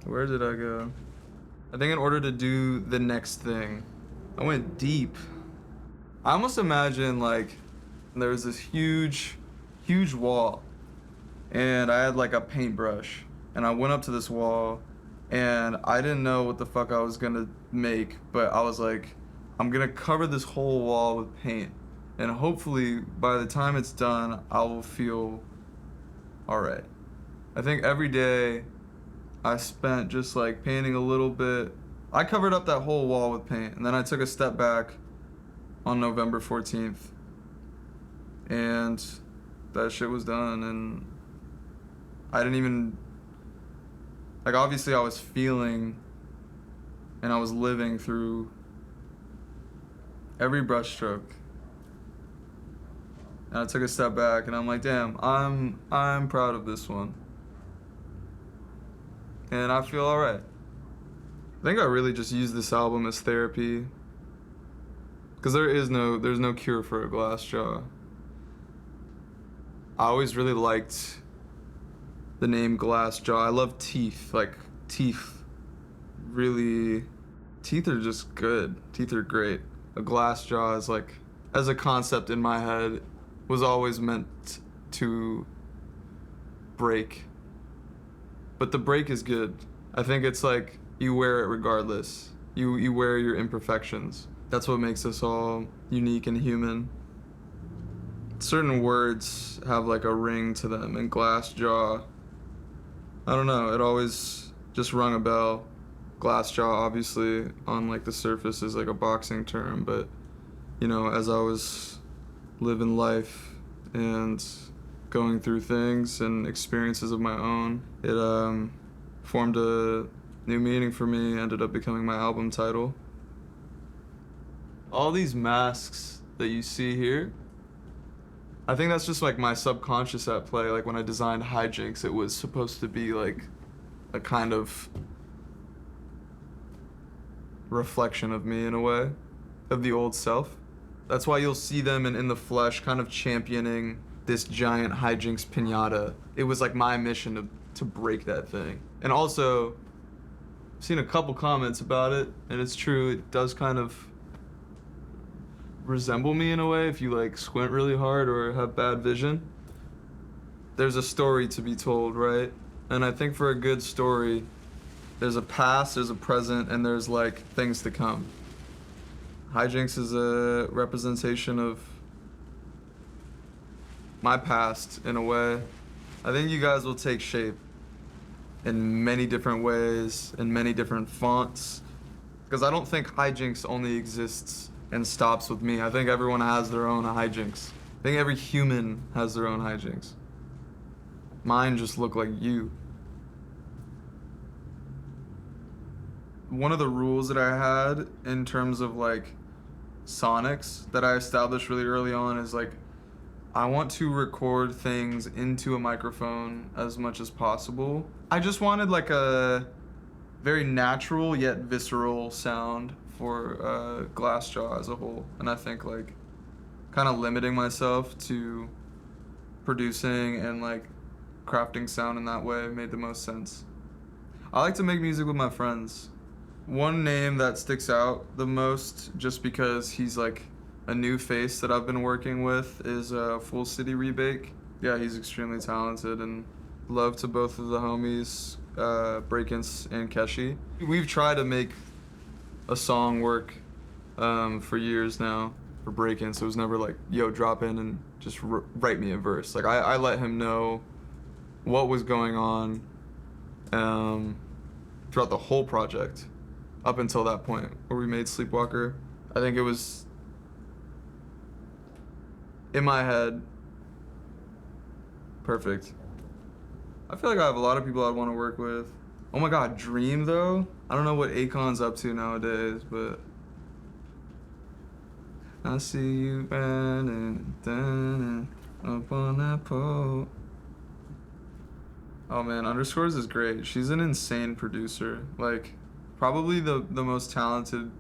Where did I go? I think in order to do the next thing, I went deep. I almost imagine like there was this huge wall, and I had like a paintbrush, and I went up to this wall, and I didn't know what the fuck I was gonna make, but I was like, I'm gonna cover this whole wall with paint, and hopefully by the time it's done, I will feel alright. I think every day I spent just like painting a little bit. I covered up that whole wall with paint, and then I took a step back on November 14th, and that shit was done, and I didn't even, like, obviously I was feeling and I was living through every brushstroke. And I took a step back and I'm like, damn, I'm proud of this one. And I feel alright. I think I really just used this album as therapy. Because there's no cure for a glass jaw. I always really liked the name glass jaw. I love teeth. Like, teeth really, teeth are just good. Teeth are great. A glass jaw is like, as a concept in my head, was always meant to break. But the break is good. I think it's like you wear it regardless. You wear your imperfections. That's what makes us all unique and human. Certain words have like a ring to them, and glass jaw, I don't know, it always just rung a bell. Glass jaw, obviously, on like the surface is like a boxing term, but you know, as I was living life and going through things and experiences of my own, it formed a new meaning for me, ended up becoming my album title. All these masks that you see here, I think that's just like my subconscious at play. Like when I designed Hijinks, it was supposed to be like a kind of reflection of me in a way, of the old self. That's why you'll see them in the flesh kind of championing this giant Hijinks pinata. It was like my mission to break that thing. And also, I've seen a couple comments about it, and it's true, it does kind of resemble me in a way if you like squint really hard or have bad vision. There's a story to be told, right? And I think for a good story, there's a past, there's a present, and there's like things to come. Hijinks is a representation of my past in a way. I think you guys will take shape in many different ways, in many different fonts. Because I don't think Hijinks only exists and stops with me. I think everyone has their own Hijinks. I think every human has their own Hijinks. Mine just look like you. One of the rules that I had in terms of like sonics that I established really early on is like, I want to record things into a microphone as much as possible. I just wanted like a very natural yet visceral sound for Glassjaw as a whole. And I think like kind of limiting myself to producing and like crafting sound in that way made the most sense. I like to make music with my friends. One name that sticks out the most, just because he's like a new face that I've been working with, is Full City Rebake. Yeah, he's extremely talented, and love to both of the homies, Breakins and Keshi. We've tried to make a song work for years now for Breakin, so it was never like, yo, drop in and just write me a verse. Like I let him know what was going on throughout the whole project up until that point where we made Sleepwalker. I think it was in my head perfect. I feel like I have a lot of people I'd want to work with. Oh my god, Dream though? I don't know what Akon's up to nowadays, but I see you running down up on that pole. Oh man, Underscores is great. She's an insane producer. Like, probably the most talented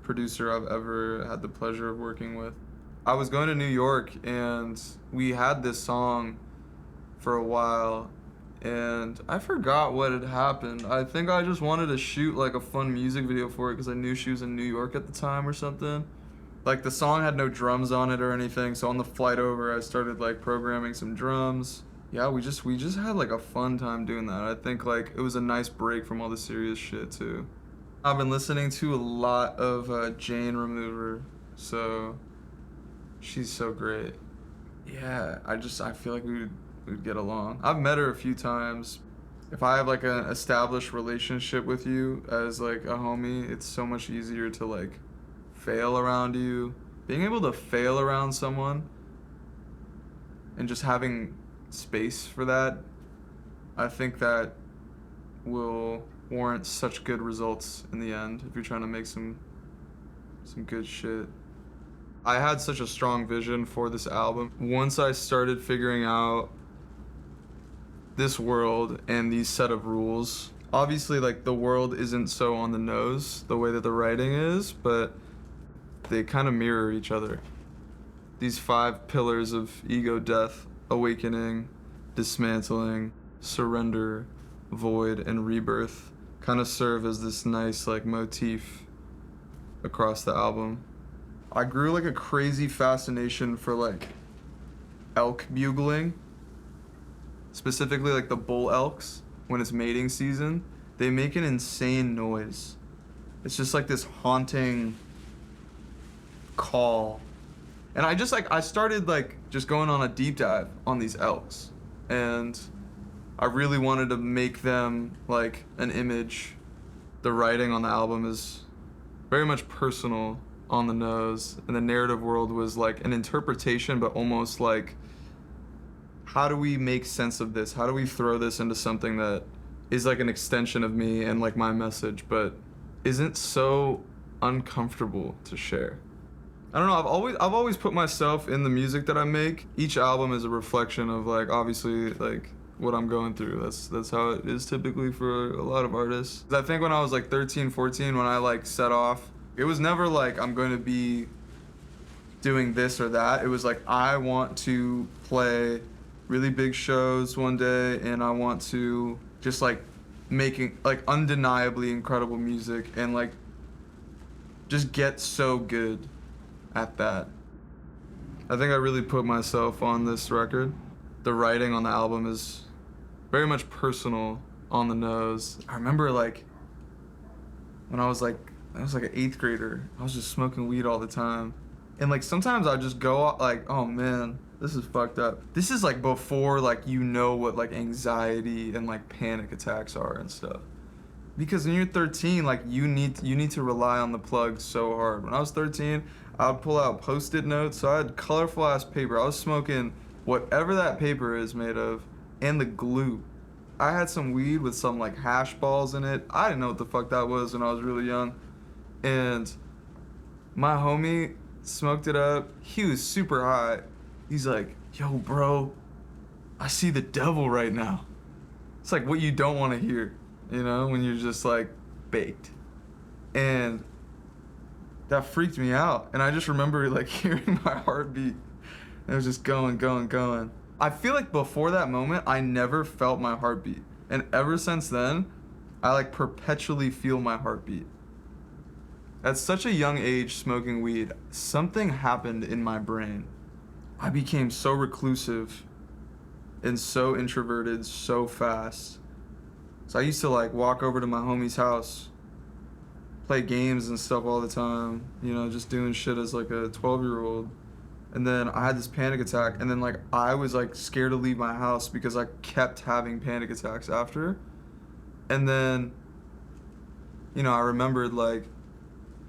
producer I've ever had the pleasure of working with. I was going to New York and we had this song for a while, and I forgot what had happened. I think I just wanted to shoot like a fun music video for it because I knew she was in New York at the time or something. Like the song had no drums on it or anything, so on the flight over I started like programming some drums. Yeah, we just had like a fun time doing that. I think like it was a nice break from all the serious shit too. I've been listening to a lot of Jane Remover, so she's so great. Yeah, I feel like we'd get along. I've met her a few times. If I have like an established relationship with you as like a homie, it's so much easier to like fail around you. Being able to fail around someone and just having space for that, I think that will warrant such good results in the end if you're trying to make some good shit. I had such a strong vision for this album. Once I started figuring out this world and these set of rules, obviously like the world isn't so on the nose the way that the writing is, but they kind of mirror each other. These 5 pillars of ego, death, awakening, dismantling, surrender, void, and rebirth kind of serve as this nice like motif across the album. I grew like a crazy fascination for like elk bugling, specifically like the bull elks when it's mating season. They make an insane noise. It's just like this haunting call. And I started like just going on a deep dive on these elks, and I really wanted to make them like an image. The writing on the album is very much personal, on the nose, and the narrative world was like an interpretation, but almost like, how do we make sense of this? How do we throw this into something that is like an extension of me and like my message, but isn't so uncomfortable to share? I don't know, I've always put myself in the music that I make. Each album is a reflection of like obviously like what I'm going through. That's how it is typically for a lot of artists. I think when I was like 13, 14, when I like set off, it was never like I'm going to be doing this or that. It was like I want to play really big shows one day, and I want to just like making like undeniably incredible music and like just get so good at that. I think I really put myself on this record. The writing on the album is very much personal, on the nose. I remember like when I was like an 8th grader, I was just smoking weed all the time. And like sometimes I'd just go out like, oh man, this is fucked up. This is like before like you know what like anxiety and like panic attacks are and stuff. Because when you're 13, like you need to rely on the plug so hard. When I was 13, I would pull out Post-it notes. So I had colorful ass paper. I was smoking whatever that paper is made of, and the glue. I had some weed with some like hash balls in it. I didn't know what the fuck that was when I was really young. And my homie smoked it up. He was super high. He's like, yo, bro, I see the devil right now. It's like what you don't want to hear, you know, when you're just like baked. And that freaked me out. And I just remember like hearing my heartbeat. And it was just going, going, going. I feel like before that moment, I never felt my heartbeat. And ever since then, I like perpetually feel my heartbeat. At such a young age, smoking weed, something happened in my brain. I became so reclusive and so introverted so fast. So I used to like walk over to my homie's house, play games and stuff all the time, you know, just doing shit as like a 12-year-old. And then I had this panic attack, and then like I was like scared to leave my house because I kept having panic attacks after. And then, you know, I remembered like,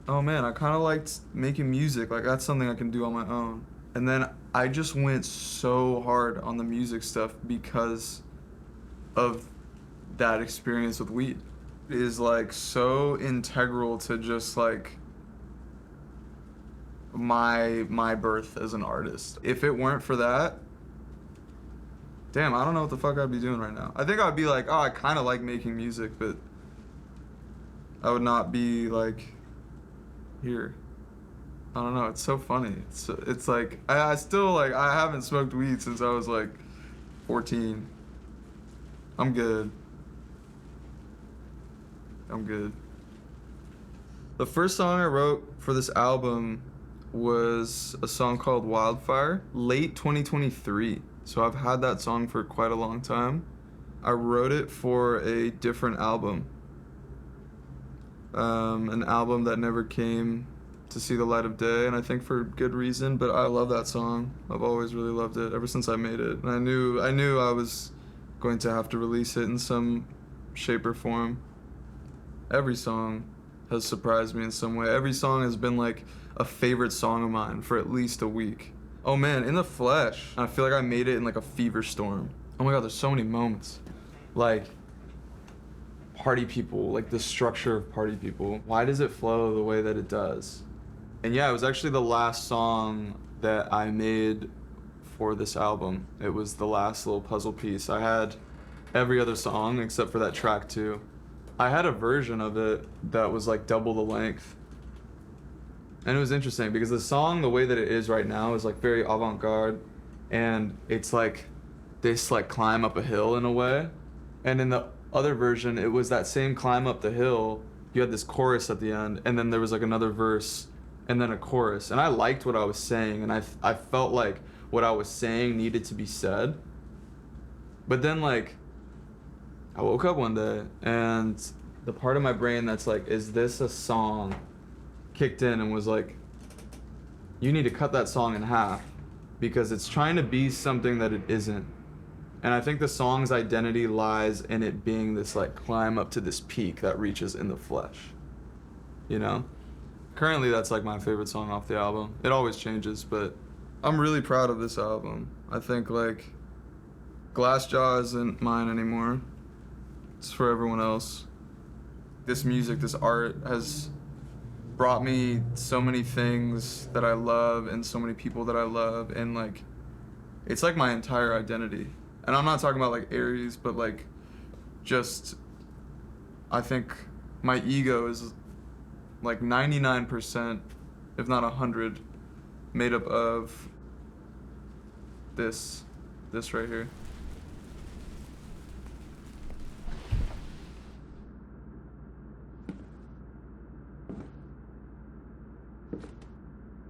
oh man, I kind of liked making music. Like that's something I can do on my own. And then I just went so hard on the music stuff because of that experience with weed. It is like so integral to just like my birth as an artist. If it weren't for that, damn, I don't know what the fuck I'd be doing right now. I think I'd be like, oh, I kind of like making music, but I would not be like here. I don't know, it's so funny. It's like I still like I haven't smoked weed since I was like 14. I'm good. I'm good. The first song I wrote for this album was a song called Wildfire, late 2023. So I've had that song for quite a long time. I wrote it for a different album. An album that never came to see the light of day, and I think for good reason, but I love that song. I've always really loved it ever since I made it. And I knew I was going to have to release it in some shape or form. Every song has surprised me in some way. Every song has been like a favorite song of mine for at least a week. Oh man, In the Flesh, I feel like I made it in like a fever storm. Oh my god, there's so many moments. Like Party People, like the structure of Party People. Why does it flow the way that it does? And yeah, it was actually the last song that I made for this album. It was the last little puzzle piece. I had every other song except for that track 2. I had a version of it that was like double the length. And it was interesting because the song, the way that it is right now, is like very avant-garde, and it's like this like climb up a hill in a way. And in the other version, it was that same climb up the hill. You had this chorus at the end, and then there was like another verse, and then a chorus. And I liked what I was saying, and I felt like what I was saying needed to be said. But then like I woke up one day and the part of my brain that's like, is this a song, kicked in and was like, you need to cut that song in half because it's trying to be something that it isn't. And I think the song's identity lies in it being this like climb up to this peak that reaches in the flesh, you know? Currently that's like my favorite song off the album. It always changes, but I'm really proud of this album. I think like Glassjaw isn't mine anymore. It's for everyone else. This music, this art has brought me so many things that I love and so many people that I love, and like it's like my entire identity. And I'm not talking about like Aries, but like just I think my ego is like 99%, if not 100, made up of this right here.